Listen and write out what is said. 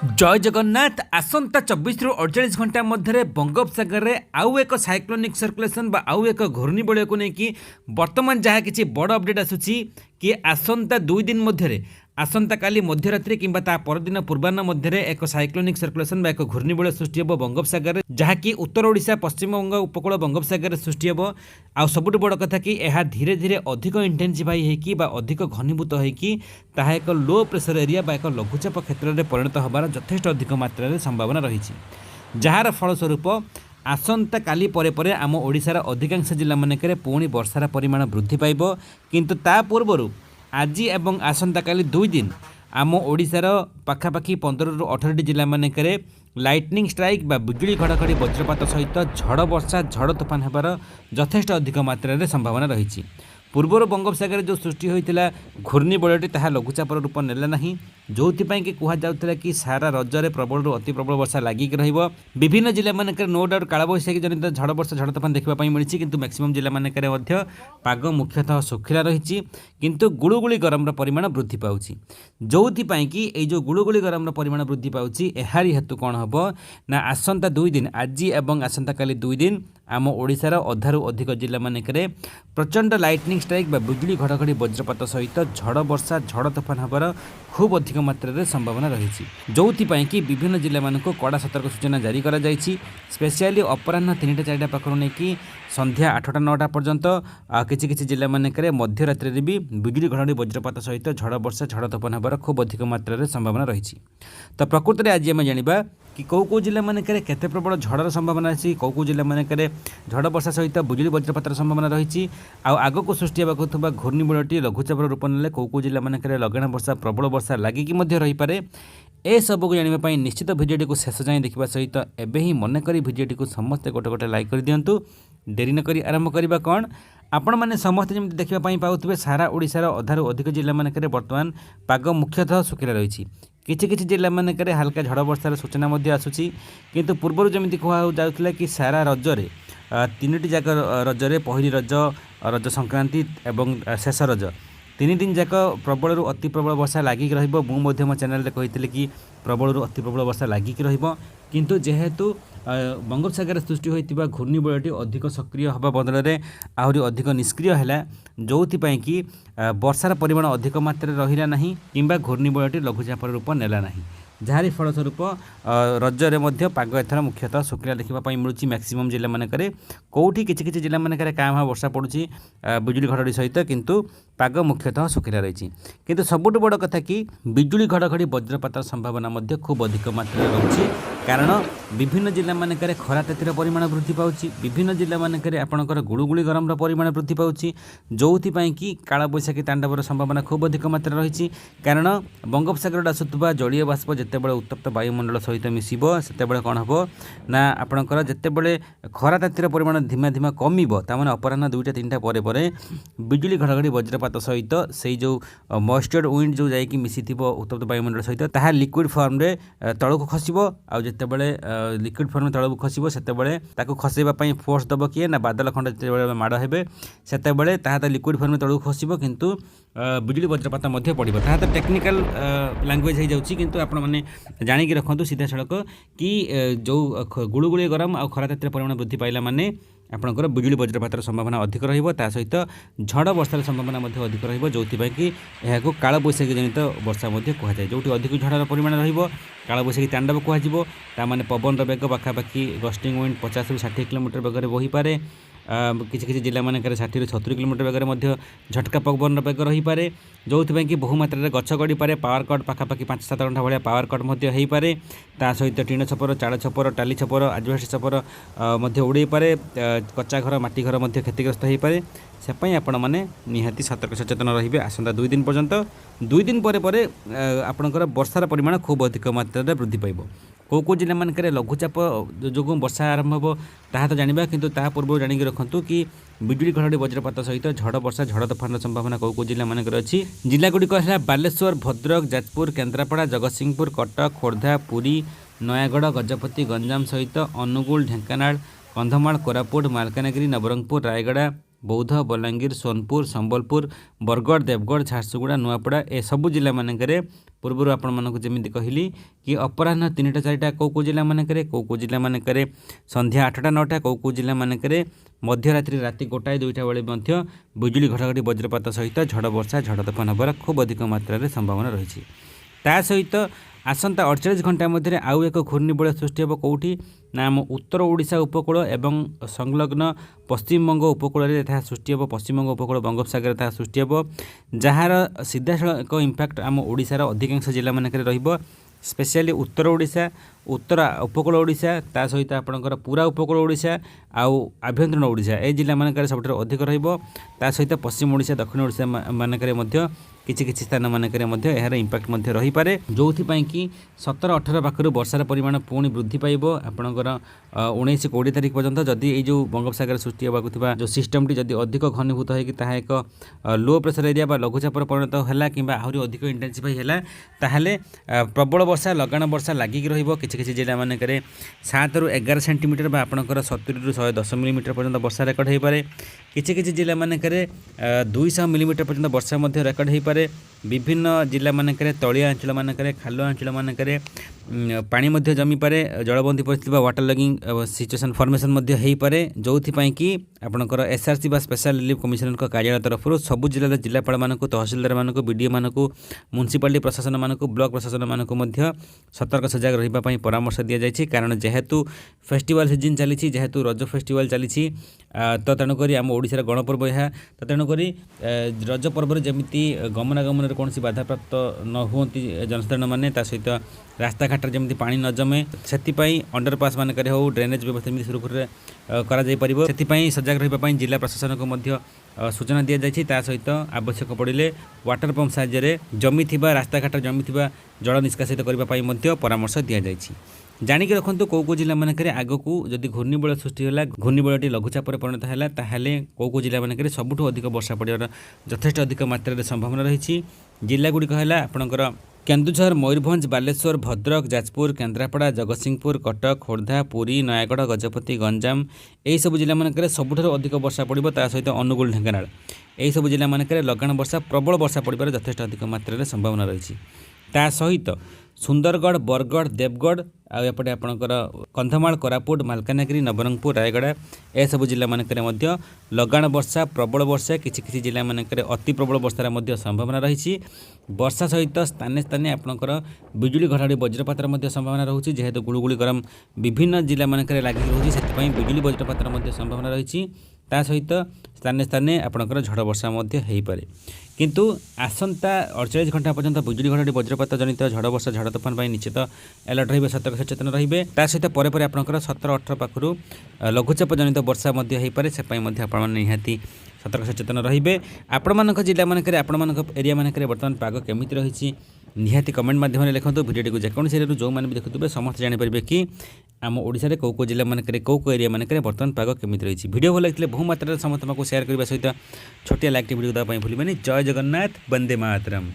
जय जगन्नाथ। आसंता 24 रु 48 घंटा मध्य बंगोपसागर में आउ एक साइक्लोनिक सर्कुलेशन आउ एक घूर्णिबलय को लेकिन बर्तमान जहाँ किसी बड़ अपडेट आसूची कि आसंता 2 दिन मध्य आसंता काली मध्यरात्रि किंबा ता परदिन पूर्वाह्न मध्य एक साइक्लोनिक सर्कुलेशन एक घूर्णिबलय सृष्टि होब बंगोपसागर जहाँकि उत्तर ओडिशा पश्चिम बंग उपकूल बंगोपसागर सृष्टि होब। आ सबुठ बड़ कथा कि यह धीरे धीरे अधिक इंटेंसिफाई होगी अधिक घनीभूत होगी ताहा एक लो प्रेशर एरिया बा एक लघुचाप क्षेत्र में परिणत होबार यथेष्ट अधिक मात्रा संभावना रही जार फलस्वरूप आसंता काली परे परे आम ओडिशार अधिकांश जिला मानकरे पुणी वर्षार परिमाण वृद्धि पाइब किंतु ता पूर्व आज एवं आसंता काली 2 दिन आम ओडिशार पाखापाखि 15 रु 18 जिला मानकरे लाइटनिंग स्ट्राइक बा बिजुली घड़घड़ी वज्रपात सहित झड़ वर्षा झड़ तोफान होबार यथेष्ट अधिक मात्रा संभावना रही। पूर्वर बंगोपसागर जो सृष्टि होता घूर्णिबलयटी ताहा लघुचापर रूप नेला नहीं जो कि कहुला कि सारा रजरे प्रबल अति प्रबल वर्षा लगिक विभिन्न जिला मानक नो डाउट कालबैशाखी जनित झड़ वर्षा झड़ तोफान देखा मिली किंतु मैक्सिमम जिला मानक पाग मुख्यतः सुखिला रही किंतु गुड़ुगुड़ी गरम परिमाण वृद्धि पाउछि जो कि ये जो गुड़ुगुड़ी गरम परिमाण वृद्धि पाउछि एहारी हेतु कौन हम ना आसंता 2 दिन आज एवं आसंता काली 2 दिन आम ओडिशार अधारू अधिक जिला मानकरे प्रचंड लाइटनिंग स्ट्राइक बा बिजुली घड़घड़ी वज्रपात सहित झड़ वर्षा झड़ तोफान होबार खूब अधिक मात्रा संभावना रही जो कि विभिन्न जिला मानक कड़ा सतर्क सूचना जारी करा जायछि। स्पेशली अपराह्न 3टा 4टा पाखर नहीं संध्या 8टा 9टा पर्यंत किसी किसी जिला मानकरे मध्यरात्रि भी बिजुली घड़घड़ी वज्रपात सहित झड़ वर्षा झड़ तोफान होबार खूब अधिक मात्रा संभावना रही। तो प्रकृति में आज आम जाना कि कौ जिला मानकरे केते प्रबल झड़र संभावना अच्छी कौ जिला मानकरे झड़ वर्षा सहित बिजुली वज्रपातर संभावना रही आग को सृष्टि होगा घूर्णिबलयटी लघुचापर रूप नेले कौ जिला मानकरे लगेण वर्षा प्रबल वर्षा लगिकी रही पारे। ए सब को जानापी निश्चित भिडियोटी को शेष जाए देखा सहित एबे ही मनक भिडियोटी को समस्ते गोटे गोटे लाइक कर दिंतु। डेरी नक आरंभ करवा कौन आपण मैंने समस्ते जमी देखापी पाऊे सारा ओडिशार अधारू अधिक जिला मानकरे बर्तमान पाग मुख्यतः सुखिला रही किछि किछि जिला मानकरे हल्का झड़ वर्षार सूचना आसूची किंतु पूर्व जमी कहला कि सारा रजरे 3टी जाक रजरे पहली रज रज संक्रांति एवं शेष रज 3 दिन जाक प्रबल अति प्रबल वर्षा लगिक मो चैनल कही कि प्रबल अति प्रबल वर्षा लगिक किंतु जेहेतु बंगोपसागर सृष्टि होता घूर्णिबलयटी अधिक सक्रिय हवा बदल में आहरी अधिक निष्क्रिय है जो कि वर्षार परिमाण अधिक मात्रा रहा नहीं किंबा घूर्णिबलयटी लघुचापर रूप नेला नहीं जहारी फलस्वरूप रजरे मध्य पाग एथर मुख्यतः सुखिला देखा मिलूँ मैक्सिमम जिला मानकरे कौटी किछि जिला मानकरे क्या भाव वर्षा पड़ुछि बिजुली घड़घड़ी सहित किंतु पाग मुख्यतः सुखिला रही किंतु सबुठ बड़ कथा कि बिजुली घड़घड़ी वज्रपात संभावना मध्य खूब अधिक मात्रा रही कारण विभिन्न जिला मानकरे खरा तातीर परिमाण वृद्धि पाउछि विभिन्न जिला मानकरे आपणकर गुड़ुगुड़ी गरम परिमाण वृद्धि पाउछि जो कि कालबैशाखी तांडवर संभावना खूब अधिक मात्रा रही कारण बंगोपसागर आसुवा जलीय बाष्प जितेबाला उत्तप्त वायुमंडल सहित मिसब से कौन हम ना आपणकर जितेबाला खरा तातीर परिमाण धीमा धीमा कमिब ताने अपराह्न 2टा 3टा पर बिजुली घड़घड़ी वज्रपात सहित से जो मॉइस्चर विंड जो जाकि मिसी उत्तप्त वायुमंडल सहित ताहा लिक्विड फॉर्म रे तलक खसब आतेबले लिक्विड फॉर्म तलक खसब से खसैवाई फोर्स दब किए ना बादल खंड जो माड़ हे से लिक्विड फॉर्म तलक खसब किंतु बिजुली वज्रपात पड़ो ता तो टेक्निकल लैंग्वेज हो जाऊँगी किंतु आपण मैंने जाणिकी रखु सीधा सड़क कि जो गुड़ुगुड़ी गरम आ खरा तातीर परिमाण वृद्धि पाइला माने आपणकर बिजुली वज्रपातर संभावना अधिक रहित झड़ वर्षार संभावना अधिक रही जो कालबैशाखी जनित वर्षा कहुए जो अधिक झड़र परिमाण कालबैशाखी तांडव कहुए पवन बेग पाखापाखि गस्टिंग विंड 50 रु 60 किलोमीटर बेगर बही पारे किसी जिला मानक 60 रु 70 किलोमीटर बेगर झटका पवन बेग रही पारे जो कि बहुमात्रा गछ गड़ी पारे पावर कट पाखापाखि 5-7 घंटा भाया पावर कट हो पारे ता सहित टीण छपर चाड़ छपर टाली छपर आजबेस्ट छपर उड़े पारे कच्चा घर माटी घर क्षतिग्रस्त हो पारे से आपण मैंने निहाती सतर्क सचेतन रही आसंता 2 दिन पर्यंत 2 दिन पर आपणकर वर्षार परिमाण खूब अधिक मात्रा वृद्धि पाइब कौ जिला मानक लघुचाप जो वर्षा आरंभ हो ताहा तो जाना किंतु ता पूर्व जानिक रखु कि बिजुली घड़घड़ी वज्रपात सहित झड़ वर्षा झड़ तोफान संभावना कौ जिला मानक अच्छी जिलागुड़िक है बालेश्वर भद्रक जाजपुर केन्द्रापड़ा जगतसिंहपुर कटक खोर्धा पुरी नयागढ़ गजपति गंजाम सहित अनुगुल ढेंकानाल कंधमाल कोरापुट मालकानगिरी नवरंगपुर रायगड़ा बौद्ध बलांगीर सोनपुर संबलपुर बरगढ़ देवगढ़ झारसुगुड़ा नुआपड़ा ए सबु जिला मानकरे पूर्व आपण मानक जमी कहली कि अपराह 3टा 4टा कौ जिला मानकरे कौ जिला मानकरे संध्या 8टा 9टा कौ जिला मानकरे मध्यरात्रि राति 1टा 2टा बेले मध्य बिजुली घड़घड़ी वज्रपात सहित झड़ वर्षा झड़ तोफान हबार खूब अधिक मात्रा संभावना रही। ता सहित आसंता 48 घंटा मध्य आउ एक घूर्णिबलय सृष्टि हे कौटी ना आम उत्तर ओडिशा उपकूल एवं संलग्न पश्चिमबंग उपकूल में सृष्टि हे पश्चिमबंग उपकूल बंगोपसागर ताहा सृष्टि हे जार सीधासख इम्पैक्ट आम ओडिशार अधिकांश जिला मानक स्पेशली उत्तर ओडिशा उत्तर उपकूल ओडिशा ता सहित आपणकर पूरा उपकूल ओडिशा आउ आभ्यंतरीण ओडिशा ए जिला मानक सबुठ अधिक रहिबो। ता सहित पश्चिम ओडिशा दक्षिण ओडिशा मानक किछि स्थान मानक यार इम्पैक्ट रही पारे जो कि 17-18 पाखर वर्षार परिमाण पुणी वृद्धि पाइब आपणकर 19-20 तारिख पर्यंत जदि ये जो बंगोपसागर सृष्टि होगा जो सिस्टमटी जदि अधिक घनीभूत होगी ताहा एक लो प्रेशर एरिया बा लघुचापर परिणत है कि आहरी अधिक इंटेंसिफाई है ताहले प्रबल वर्षा लगाण वर्षा लागिक रहिबो। किछि जिला मानक 7 ରୁ 11 सेंटीमीटर बा आपणकर 70 ରୁ 110 मिलीमीटर पर्यंत वर्षा रेकर्ड हो पारे। किछि जिला मानक 200 मिलीमीटर पर्यंत वर्षा रेकर्ड हो पारे। विभिन्न जिला मानक तलिया अंचल मानक खालुआ अंचल मानक पानी जमी पारे जलबंदी परिस्थिति वाटर लगिंग सिचुएसन फॉर्मेशन हो पारे जो कि आपणकर एसआरसी बा स्पेशल रिलीफ कमिशनर कार्यालय तरफ सबु जिला जिलापाल मानक तहसिलदार मानक बीडीओ मानक म्युनिसिपालिटी प्रशासन मानक ब्लॉक प्रशासन मानक सतर्क सजग रही परामर्श दि जाइए। कारण जेहेतु फेस्टिवल सीजन चली जेहेतु रज फेस्टिवल चली तो तेणुक आम ओडिशार गणपर्व यह तो तेणुक रज पर्व जमी गमनागमन कौन बाधाप्राप्त न हुंती जनसाधारण मैंने सहित रास्ता घाट जमी पानी न जमे से अंडरपास मानक हो ड्रेनेज व्यवस्था सुरखुरी कर सजग रही जिला प्रशासन को सूचना दि जाइए। ता सहित आवश्यक पड़े वाटर पंप साहाय्य जमी रास्ता घाट जमी जल निष्कासित करने परामर्श दि जाइए। जानिक रखु कौ जिला मानक आग को जदि घूर्णिबलय सृष्टि है घूर्णिबलयटी लघुचाप परिणत है ताहले कौ जिला मानक सबुठ अधिक वर्षा पड़ार यथेष्ट अधिक मात्रा संभावना रही। जिलागुड़िक है आपणकर केन्दुझर मयूरभंज बालेश्वर भद्रक जाजपुर केन्द्रापड़ा जगतसिंहपुर कटक खोर्धा पुरी नयागढ़ गजपति गंजाम यही सब जिला मानक सबुठ अधिक वर्षा पड़ो। ता सहित अनुगुल ढेंकानाल यही सब जिला मानक लगाण वर्षा प्रबल वर्षा पड़ार यथेष्ट अधिक मात्रा संभावना रही। ता सहित सुंदरगढ़ बरगढ़ देवगढ़ आउपटे आपणकर कंधमाल कोरापुट मालकानगिरी नवरंगपुर रायगढ़ ए सब जिला मानक लगाण वर्षा प्रबल वर्षा किछि जिला मानक अति प्रबल वर्षार संभावना रही। वर्षा सहित स्थाने स्थाने आपणकर बिजुली घड़घड़ी वज्रपातर संभावना रही जेहेतु गुड़गुड़ी गरम विभिन्न जिला मानक लगी रही से बिजुली वज्रपातर संभावना रही। ता सहित स्थाने स्थाने आपणकर झड़ वर्षा हो पारे किंतु आसंता 48 घंटा पर्यंत बिजुली घड़घड़ी वज्रपात जनित झड़ वर्षा झड़ तोफान निश्चित अलर्ट रही सतर्क सचेतन रही। ता सहित पर आपणकर 17-18 पाखु लघुचाप जनित वर्षा हो पारे से निहाती सतर्क सचेतन रही। आपण मान जिला मानक आपण मान एरिया मानक बर्तमान पाग केमिति रही निहाती कमेंट माध्यम लिखतु भिडियो जेकोसी एरिया जो मैंने भी देखुए समस्त जानीपारे कि आम ओडिशा कौ जिला मानक कौ एरिया मानक बर्तमान पाग केमिति रही। वीडियो भल लगे बहुमात्रा समस्त को शेयर करने सहित छोटिया लाइक वीडियो देवाई भूलें। जय जगन्नाथ वंदे मातरम।